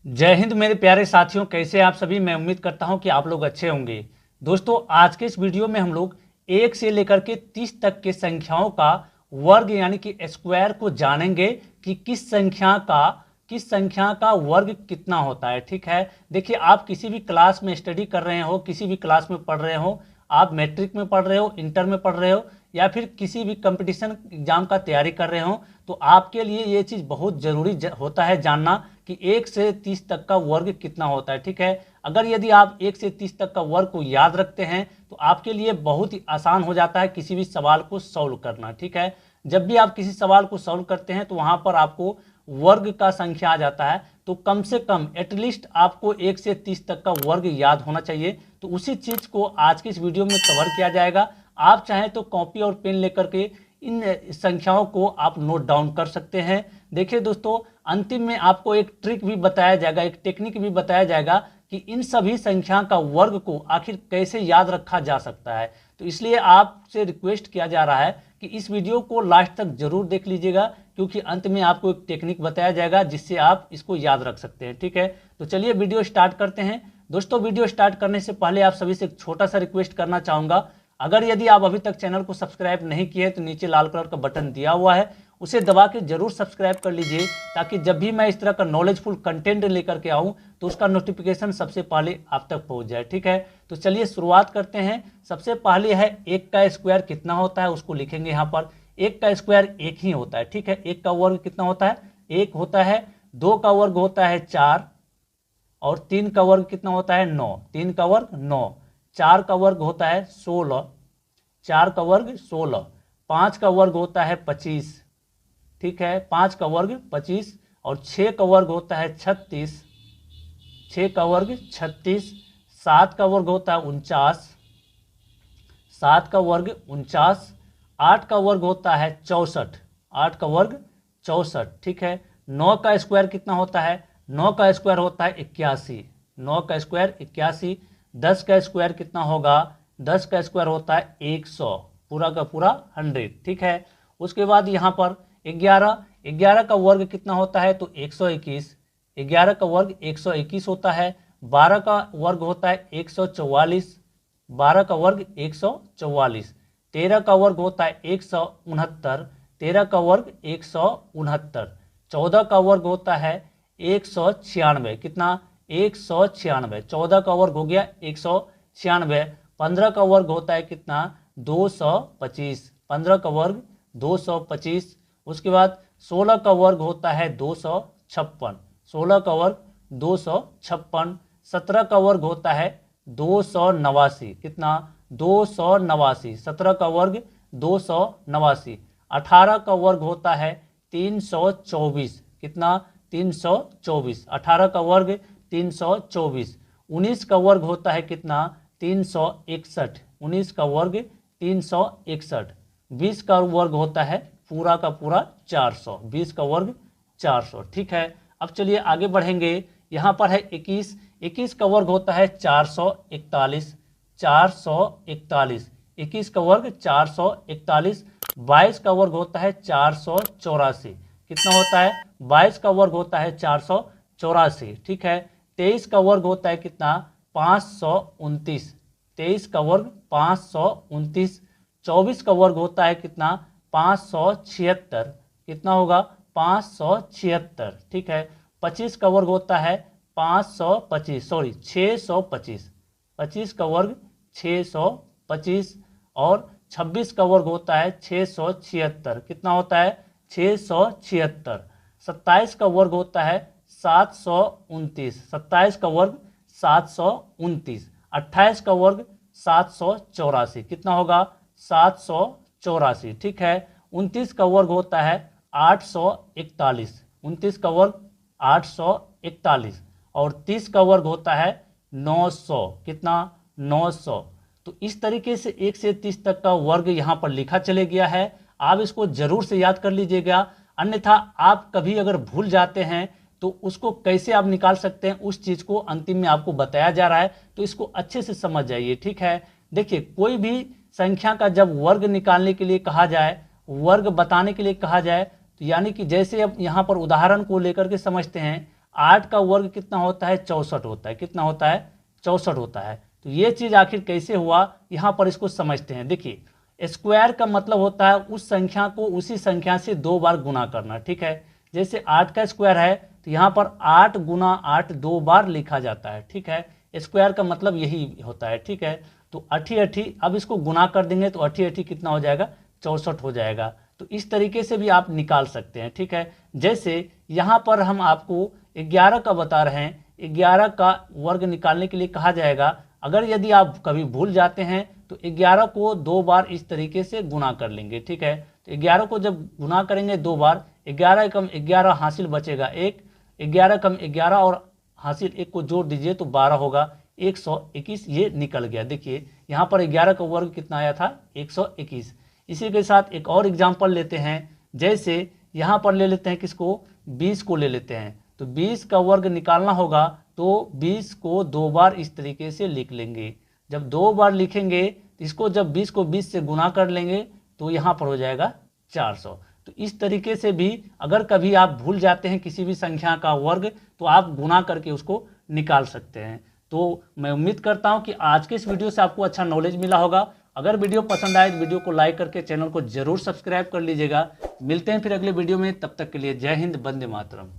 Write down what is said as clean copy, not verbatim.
जय हिंद मेरे प्यारे साथियों, कैसे आप सभी। मैं उम्मीद करता हूं कि आप लोग अच्छे होंगे। दोस्तों, आज के इस वीडियो में हम लोग 1 से लेकर के 30 तक के संख्याओं का वर्ग यानी कि स्क्वायर को जानेंगे कि किस संख्या का वर्ग कितना होता है। ठीक है, देखिए, आप किसी भी क्लास में स्टडी कर रहे हो, किसी भी क्लास में पढ़ रहे हो, आप मैट्रिक में पढ़ रहे हो, इंटर में पढ़ रहे हो, या फिर किसी भी कंपटीशन एग्जाम का तैयारी कर रहे हो, तो आपके लिए ये चीज़ बहुत ज़रूरी होता है जानना कि 1 से 30 तक का वर्ग कितना होता है। ठीक है, अगर यदि आप 1 से 30 तक का वर्ग को याद रखते हैं तो आपके लिए बहुत ही आसान हो जाता है किसी भी सवाल को सॉल्व करना। ठीक है, जब भी आप किसी सवाल को सॉल्व करते हैं तो वहां पर आपको वर्ग का संख्या आ जाता है, तो कम से कम एटलीस्ट आपको 1 से 30 तक का वर्ग याद होना चाहिए। तो उसी चीज़ को आज की इस वीडियो में कवर किया जाएगा। आप चाहें तो कॉपी और पेन लेकर के इन संख्याओं को आप नोट डाउन कर सकते हैं। देखिए दोस्तों, अंतिम में आपको एक ट्रिक भी बताया जाएगा, एक टेक्निक भी बताया जाएगा कि इन सभी संख्या का वर्ग को आखिर कैसे याद रखा जा सकता है। तो इसलिए आपसे रिक्वेस्ट किया जा रहा है कि इस वीडियो को लास्ट तक जरूर देख लीजिएगा, क्योंकि अंत में आपको एक टेक्निक बताया जाएगा जिससे आप इसको याद रख सकते हैं। ठीक है, तो चलिए वीडियो स्टार्ट करते हैं। दोस्तों, वीडियो स्टार्ट करने से पहले आप सभी से एक छोटा सा रिक्वेस्ट करना चाहूँगा। अगर यदि आप अभी तक चैनल को सब्सक्राइब नहीं किए तो नीचे लाल कलर का बटन दिया हुआ है, उसे दबा के जरूर सब्सक्राइब कर लीजिए, ताकि जब भी मैं इस तरह का नॉलेजफुल कंटेंट लेकर के आऊँ तो उसका नोटिफिकेशन सबसे पहले आप तक पहुँच जाए। ठीक है, तो चलिए शुरुआत करते हैं। सबसे पहले है 1 का स्क्वायर कितना होता है, उसको लिखेंगे यहाँ पर। 1 का स्क्वायर 1 ही होता है। ठीक है, 1 का वर्ग कितना होता है, 1 होता है। 2 का वर्ग होता है 4, और 3 का वर्ग कितना होता है, 9। 3 का वर्ग 9। 4 का वर्ग होता है 16, 4 का वर्ग 16। 5 का वर्ग होता है 25। ठीक है, 5 का वर्ग 25। और 6 का वर्ग होता है 36, 6 का वर्ग 36। 7 का वर्ग होता है 49, 7 का वर्ग 49। 8 का वर्ग होता है 64, 8 का वर्ग 64। ठीक है, 9 का स्क्वायर कितना होता है, 9 का स्क्वायर होता है 81, 9 का स्क्वायर 81। 10 का स्क्वायर कितना होगा, 10 का स्क्वायर होता है 100, पूरा का पूरा 100। ठीक है, उसके बाद यहाँ पर 11, 11 का वर्ग कितना होता है, तो 121, 11 का वर्ग 121 होता है। 12 का वर्ग होता है 144, 12 का वर्ग 144। 13 का वर्ग होता है 169, 13 का वर्ग 169। 14 का वर्ग होता है 196, कितना, 196। 14 का वर्ग हो गया 196। 15 का वर्ग होता है कितना, 225, 15 का वर्ग 225। उसके बाद 16 का वर्ग होता है 256, 16 का वर्ग 256। 17 का वर्ग होता है 289, कितना, 289। 17 का वर्ग 289। 18 का वर्ग होता है 324, कितना, 324। 18 का वर्ग 324। 19 का वर्ग होता है कितना, 361, 19 का वर्ग 361। 20 का वर्ग होता है पूरा का पूरा 400, 20 का वर्ग 400। ठीक है, अब चलिए आगे बढ़ेंगे। यहाँ पर है 21, 21 का वर्ग होता है 441, 441। 21 का वर्ग 441। 22 का वर्ग होता है 484, कितना होता है, 22 का वर्ग होता है 484। ठीक है, 23 का वर्ग होता है कितना, 529, 23 का वर्ग 529। 24 का वर्ग होता है कितना, 576, कितना होगा, 576। ठीक है, 25 का वर्ग होता है 625, 25 का वर्ग 625। और 26 का वर्ग होता है 676, कितना होता है, 676। 27 का वर्ग होता है 729, 27 का वर्ग 729। 28 का वर्ग 784, कितना होगा, 784। ठीक है, 29 का वर्ग होता है 841, 29 का वर्ग 841। और 30 का वर्ग होता है 900, कितना, 900। तो इस तरीके से 1 से 30 तक का वर्ग यहाँ पर लिखा चले गया है। आप इसको जरूर से याद कर लीजिएगा, अन्यथा आप कभी अगर भूल जाते हैं तो उसको कैसे आप निकाल सकते हैं, उस चीज़ को अंतिम में आपको बताया जा रहा है, तो इसको अच्छे से समझ जाइए। ठीक है, देखिए, कोई भी संख्या का जब वर्ग निकालने के लिए कहा जाए, वर्ग बताने के लिए कहा जाए, तो यानी कि जैसे अब यहाँ पर उदाहरण को लेकर के समझते हैं। 8 का वर्ग कितना होता है, 64 होता है। कितना होता है, 64 होता है। तो ये चीज़ आखिर कैसे हुआ, यहाँ पर इसको समझते हैं। देखिए, स्क्वायर का मतलब होता है उस संख्या को उसी संख्या से 2 बार गुना करना। ठीक है, जैसे 8 का स्क्वायर है तो यहाँ पर 8 गुना 8 2 बार लिखा जाता है। ठीक है, स्क्वायर का मतलब यही होता है। ठीक है, तो 80 अब इसको गुना कर देंगे तो 80 कितना हो जाएगा, 64 हो जाएगा। तो इस तरीके से भी आप निकाल सकते हैं। ठीक है, जैसे यहाँ पर हम आपको 11 का बता रहे हैं, 11 का वर्ग निकालने के लिए कहा जाएगा, अगर यदि आप कभी भूल जाते हैं तो 11 को 2 बार इस तरीके से गुना कर लेंगे। ठीक है, तो 11 को जब गुना करेंगे 2 बार, 11 कम 11 हासिल बचेगा 1, 11 कम 11 और हासिल 1 को जोड़ दीजिए तो 12 होगा, 121 ये निकल गया। देखिए यहाँ पर 11 का वर्ग कितना आया था, 121। इसी के साथ एक और एग्जाम्पल लेते हैं, जैसे यहाँ पर ले लेते हैं किसको, 20 को ले लेते हैं। तो 20 का वर्ग निकालना होगा तो 20 को 2 बार इस तरीके से लिख लेंगे। जब 2 बार लिखेंगे तो इसको जब 20 को 20 से गुना कर लेंगे तो यहाँ पर हो जाएगा 400। तो इस तरीके से भी अगर कभी आप भूल जाते हैं किसी भी संख्या का वर्ग तो आप गुना करके उसको निकाल सकते हैं। तो मैं उम्मीद करता हूं कि आज के इस वीडियो से आपको अच्छा नॉलेज मिला होगा। अगर वीडियो पसंद आए तो वीडियो को लाइक करके चैनल को जरूर सब्सक्राइब कर लीजिएगा। मिलते हैं फिर अगले वीडियो में, तब तक के लिए जय हिंद, वंदे मातरम।